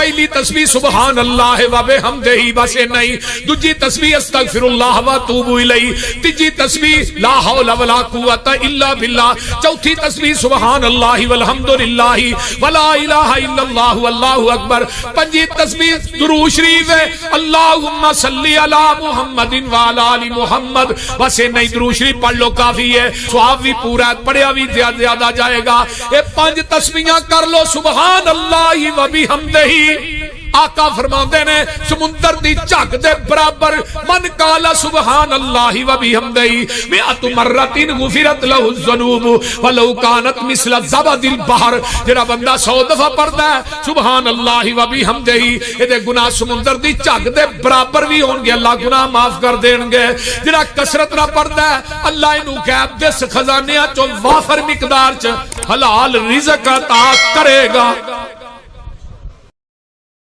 پہلی تسبیح سبحان اللہ و بحمدہ بس نہیں، دوسری تسبیح استغفر اللہ و اتوب الیہ، تیسری تسبیح لا حول ولا قوت الا باللہ، چوتھی تسبیح سبحان اللہ والحمد للہ ولا الہ الا اللہ واللہ اکبر، پنجی تسبیح درود شریف ہے اللہم صلی علی محمد وعلی آل محمد، بس نہیں درود شریف پڑھ لو کافی ہے، ثواب بھی پورا ہے، پڑھیا بھی زیادہ جائے گا۔ اے پانچ تسبیحاں کر لو سبحان اللہ و بحمدہ، آقا فرماندے نے سمندر دی جھگ دے برابر من قال سبحان اللہ و بحمدہ مئۃ مرۃ غفرت لہ الذنوب ولو کانت مثل زبد البحر، جڑا بندہ 100 دفعہ پڑھدا ہے سبحان اللہ و بحمدہ اے دے گناہ سمندر دی جھگ دے برابر بھی ہون گے، اللہ گناہ معاف کر دین گے۔ جڑا کثرت نہ پڑھدا ہے اللہ اینو غیب دے خزانیاں چوں وافر مقدار چ حلال رزق عطا کرے گا۔